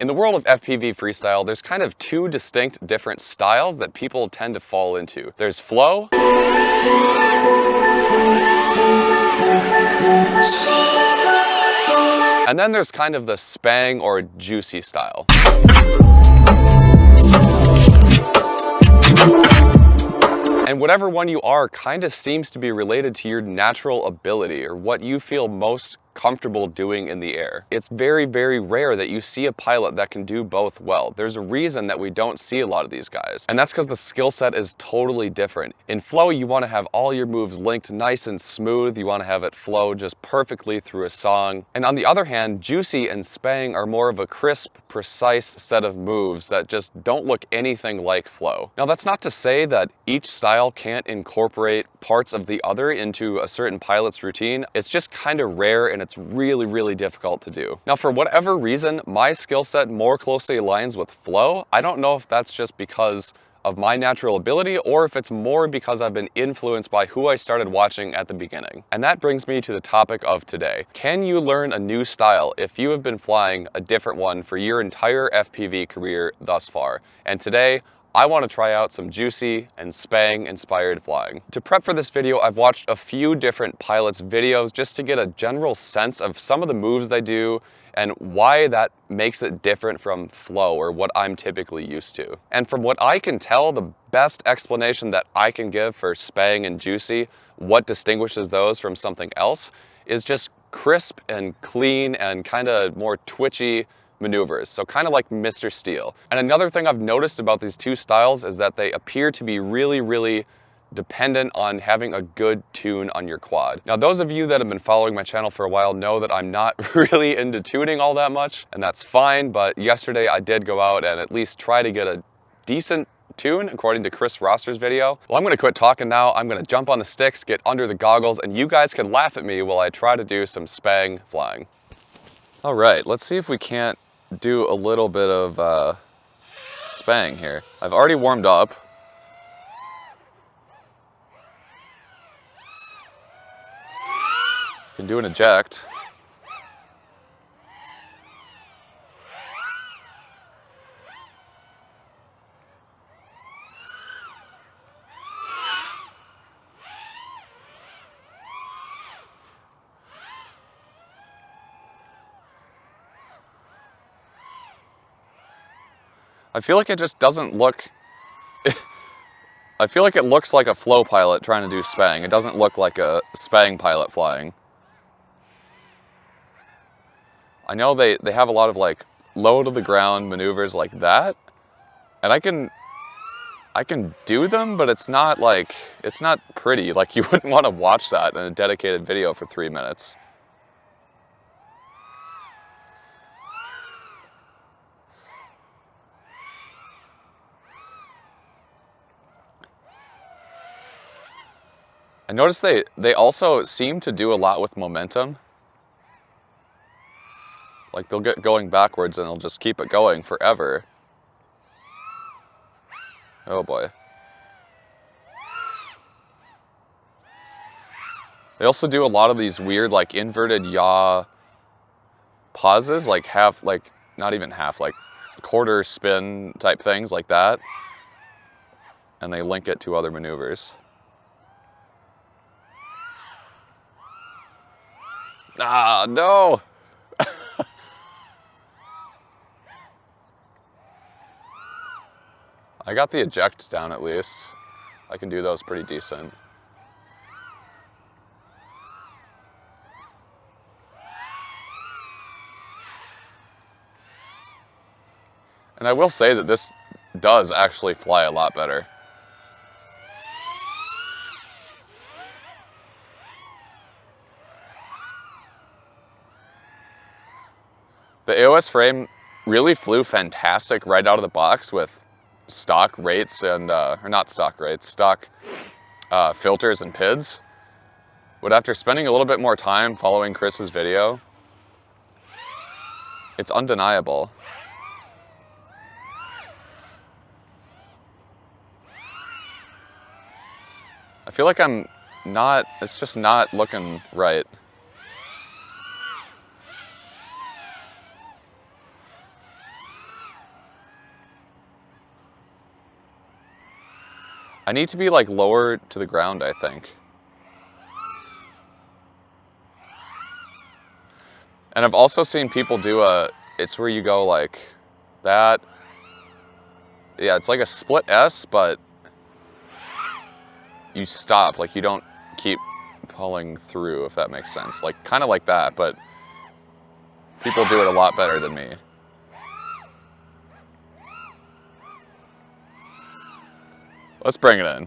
In the world of FPV freestyle, there's kind of two distinct different styles that people tend to fall into. There's flow, and then there's kind of the Sbang or juicy style. And whatever one you are kind of seems to be related to your natural ability or what you feel most comfortable doing in the air. It's very, very rare that you see a pilot that can do both well. There's a reason that we don't see a lot of these guys, and that's because the skill set is totally different. In flow, you want to have all your moves linked nice and smooth. You want to have it flow just perfectly through a song. And on the other hand, juicy and Sbang are more of a crisp, precise set of moves that just don't look anything like flow. Now, that's not to say that each style can't incorporate parts of the other into a certain pilot's routine. It's just kind of rare, and it's really, really difficult to do. Now, for whatever reason, my skill set more closely aligns with flow. I don't know if that's just because of my natural ability or if it's more because I've been influenced by who I started watching at the beginning. And that brings me to the topic of today. Can you learn a new style if you have been flying a different one for your entire FPV career thus far? And today, I want to try out some juicy and Sbang inspired flying. To prep for this video, I've watched a few different pilots' videos just to get a general sense of some of the moves they do and why that makes it different from flow or what I'm typically used to. And from what I can tell, the best explanation that I can give for Sbang and juicy, what distinguishes those from something else, is just crisp and clean and kind of more twitchy maneuvers, so kind of like Mr. Steel. And another thing I've noticed about these two styles is that they appear to be really, really dependent on having a good tune on your quad. Now, those of you that have been following my channel for a while know that I'm not really into tuning all that much, and that's fine, but yesterday I did go out and at least try to get a decent tune according to Chris Roster's video. Well, I'm gonna quit talking now. I'm gonna jump on the sticks, get under the goggles, and you guys can laugh at me while I try to do some Sbang flying. All right, let's see if we can't do a little bit of Sbang here. I've already warmed up. Can do an eject. I feel like it just doesn't look, I feel like it looks like a flow pilot trying to do Sbang. It doesn't look like a Sbang pilot flying. I know they have a lot of like low to the ground maneuvers like that, and I can do them, but it's not like, it's not pretty. Like, you wouldn't want to watch that in a dedicated video for 3 minutes. I noticed they also seem to do a lot with momentum. Like, they'll get going backwards and they'll just keep it going forever. Oh boy. They also do a lot of these weird, like, inverted yaw pauses, like half, like, not even half, like quarter spin type things like that. And they link it to other maneuvers. Ah, no! I got the eject down at least. I can do those pretty decent. And I will say that this does actually fly a lot better. The AOS frame really flew fantastic right out of the box with stock rates and, or not stock rates, stock filters and PIDs. But after spending a little bit more time following Chris's video, it's undeniable. I feel like I'm not, it's just not looking right. I need to be like lower to the ground, I think. And I've also seen people do it's where you go like that. Yeah, it's like a split S, but you stop, like you don't keep pulling through, if that makes sense. Like kind of like that, but people do it a lot better than me. Let's bring it in.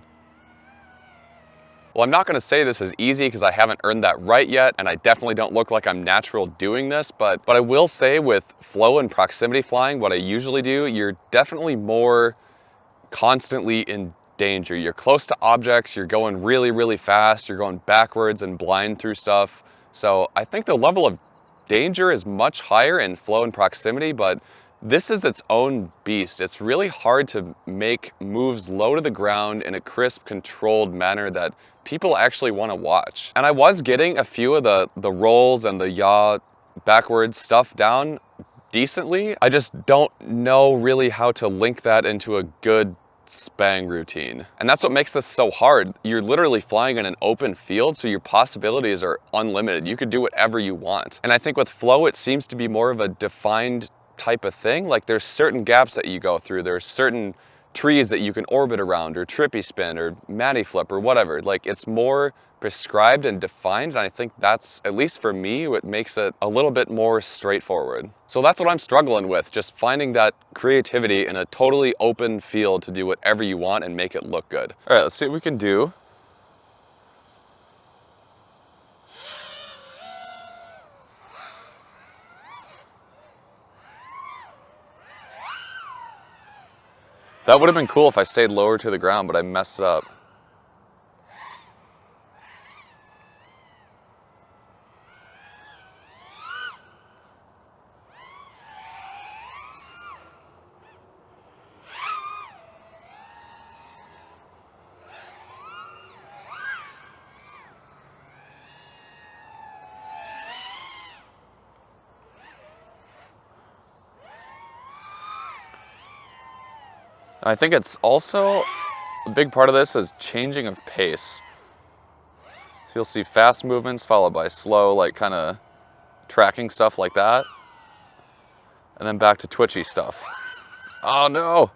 Well, I'm not gonna say this is easy because I haven't earned that right yet, and I definitely don't look like I'm natural doing this, but I will say with flow and proximity flying, what I usually do, you're definitely more constantly in danger. You're close to objects, you're going really, really fast, you're going backwards and blind through stuff. So I think the level of danger is much higher in flow and proximity, but this is its own beast. It's really hard to make moves low to the ground in a crisp, controlled manner that people actually want to watch. And I was getting a few of the rolls and the yaw backwards stuff down decently. I just don't know really how to link that into a good Sbang routine. And that's what makes this so hard. You're literally flying in an open field, so your possibilities are unlimited. You could do whatever you want. And I think with flow, it seems to be more of a defined type of thing. Like there's certain gaps that you go through. There's certain trees that you can orbit around, or trippy spin, or matty flip, or whatever. Like it's more prescribed and defined, and I think that's, at least for me, what makes it a little bit more straightforward. So that's what I'm struggling with, just finding that creativity in a totally open field to do whatever you want and make it look good. All right, let's see what we can do. That would have been cool if I stayed lower to the ground, but I messed it up. I think it's also, a big part of this is changing of pace. So you'll see fast movements followed by slow, like kind of tracking stuff like that. And then back to twitchy stuff. Oh no!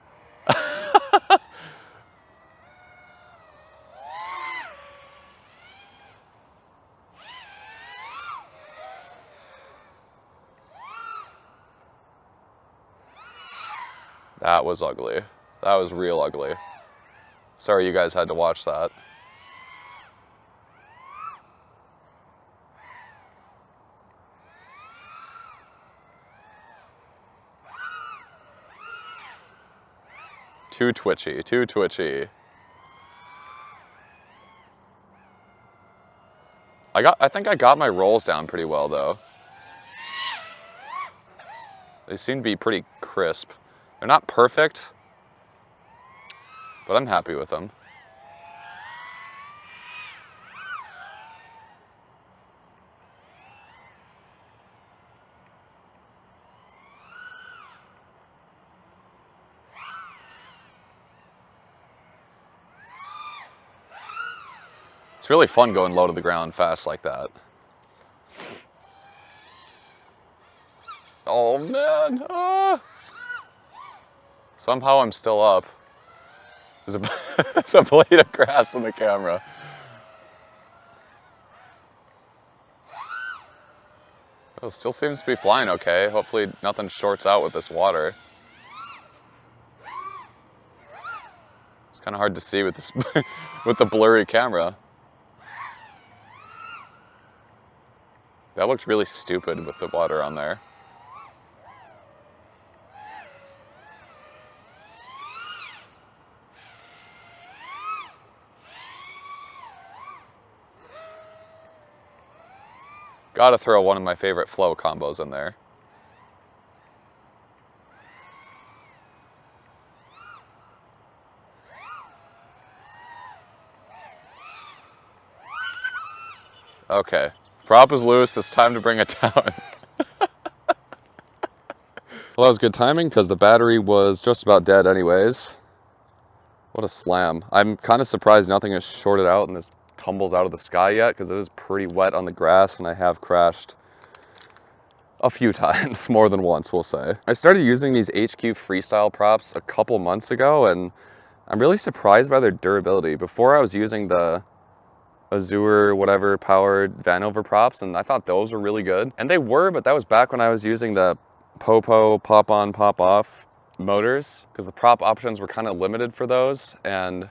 That was ugly. That was real ugly. Sorry you guys had to watch that. Too twitchy, too twitchy. I think I got my rolls down pretty well though. They seem to be pretty crisp. They're not perfect, but I'm happy with them. It's really fun going low to the ground fast like that. Oh man! Ah. Somehow I'm still up. There's a blade of grass in the camera. Oh, still seems to be flying okay. Hopefully nothing shorts out with this water. It's kind of hard to see with this with the blurry camera. That looked really stupid with the water on there. Gotta throw one of my favorite flow combos in there. Okay, prop is loose, it's time to bring it down. Well, that was good timing because the battery was just about dead anyways. What a slam. I'm kind of surprised nothing is shorted out and this tumbles out of the sky yet, because it is pretty wet on the grass and I have crashed a few times, more than once, we'll say. I started using these HQ Freestyle props a couple months ago, and I'm really surprised by their durability. Before I was using the Azure whatever powered Vanover props, and I thought those were really good. And they were, but that was back when I was using the Popo pop on, pop off motors, because the prop options were kind of limited for those. And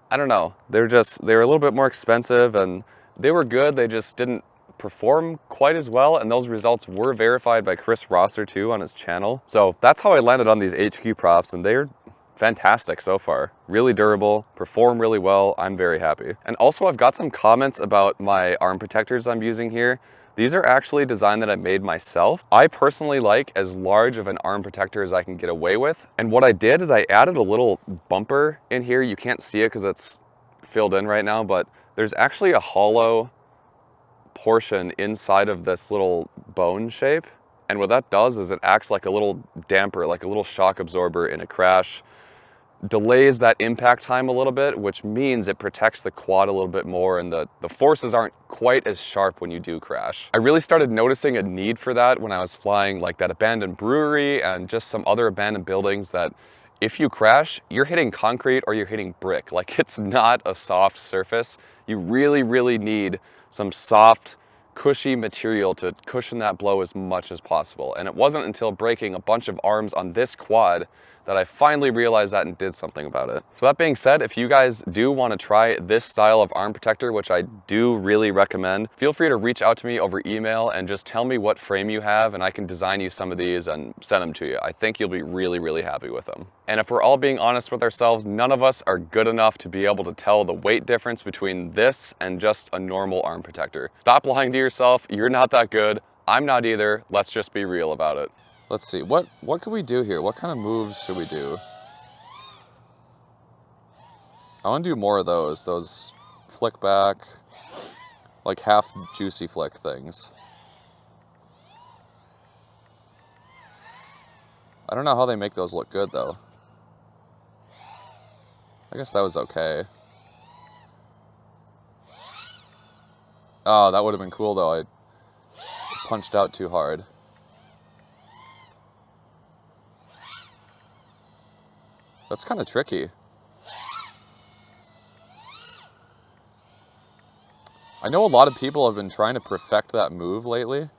I don't know, they were a little bit more expensive and they were good. They just didn't perform quite as well, and those results were verified by Chris Rosser too on his channel. So that's how I landed on these HQ props, and they're fantastic so far. Really durable, perform really well. I'm very happy. And also I've got some comments about my arm protectors I'm using here. These are actually a design that I made myself. I personally like as large of an arm protector as I can get away with. And what I did is I added a little bumper in here. You can't see it because it's filled in right now, but there's actually a hollow portion inside of this little bone shape. And what that does is it acts like a little damper, like a little shock absorber in a crash. Delays that impact time a little bit, which means it protects the quad a little bit more, and the forces aren't quite as sharp when you do crash. I really started noticing a need for that when I was flying like that abandoned brewery and just some other abandoned buildings, that if you crash, you're hitting concrete or you're hitting brick. Like, it's not a soft surface. You really, really need some soft, cushy material to cushion that blow as much as possible. And it wasn't until breaking a bunch of arms on this quad that I finally realized that and did something about it. So that being said, if you guys do want to try this style of arm protector, which I do really recommend, feel free to reach out to me over email and just tell me what frame you have, and I can design you some of these and send them to you. I think you'll be really, really happy with them. And if we're all being honest with ourselves, none of us are good enough to be able to tell the weight difference between this and just a normal arm protector. Stop lying to yourself. You're not that good. I'm not either. Let's just be real about it. Let's see, what can we do here? What kind of moves should we do? I want to do more of those flick back, like half juicy flick things. I don't know how they make those look good though. I guess that was okay. Oh, that would have been cool though. I punched out too hard. That's kind of tricky. I know a lot of people have been trying to perfect that move lately.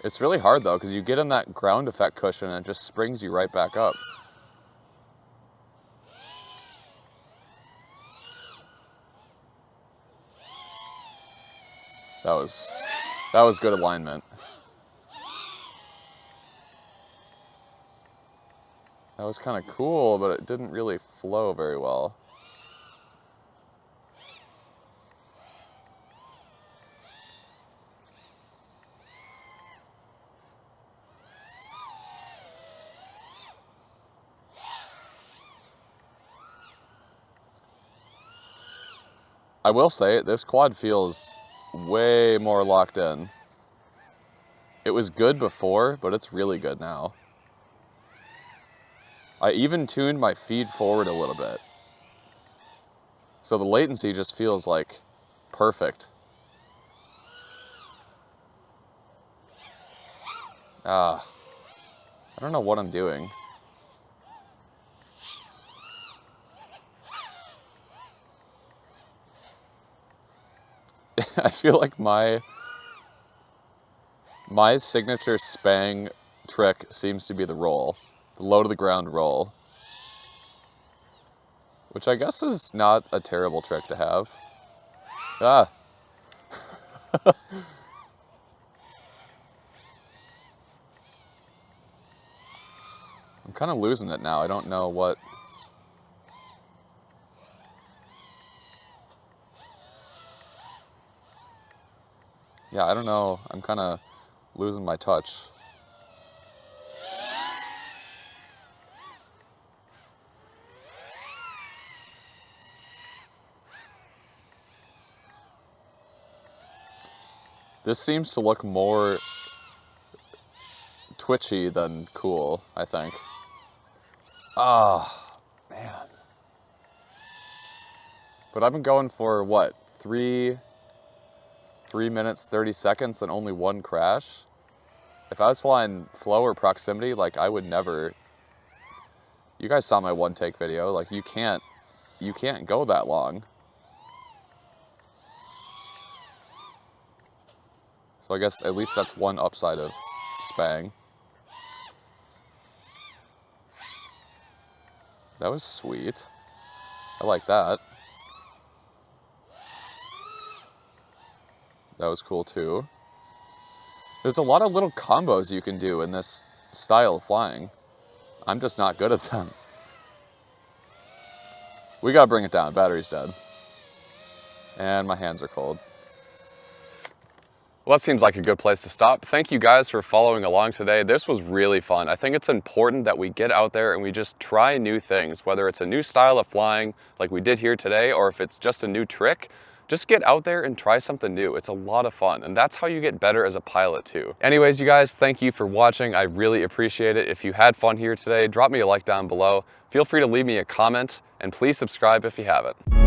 It's really hard though, because you get in that ground effect cushion and it just springs you right back up. That was good alignment. That was kind of cool, but it didn't really flow very well. I will say, this quad feels way more locked in. It was good before, but it's really good now. I even tuned my feed forward a little bit. So the latency just feels like perfect. I don't know what I'm doing. I feel like my signature Sbang trick seems to be the roll. The low to the ground roll. Which I guess is not a terrible trick to have. Ah. I'm kind of losing it now. I don't know what... Yeah, I don't know. I'm kind of losing my touch. This seems to look more twitchy than cool, I think. Ah, man. But I've been going for what, 3 minutes, 30 seconds and only 1 crash? If I was flying flow or proximity, like I would never, you guys saw my 1 take video, like you can't go that long. So I guess at least that's one upside of Sbang. That was sweet. I like that. That was cool too. There's a lot of little combos you can do in this style of flying. I'm just not good at them. We gotta bring it down, battery's dead. And my hands are cold. Well, that seems like a good place to stop. Thank you guys for following along today. This was really fun. I think it's important that we get out there and we just try new things, whether it's a new style of flying like we did here today, or if it's just a new trick. Just get out there and try something new. It's a lot of fun, and that's how you get better as a pilot too. Anyways, you guys, thank you for watching. I really appreciate it. If you had fun here today, drop me a like down below. Feel free to leave me a comment, and please subscribe if you haven't.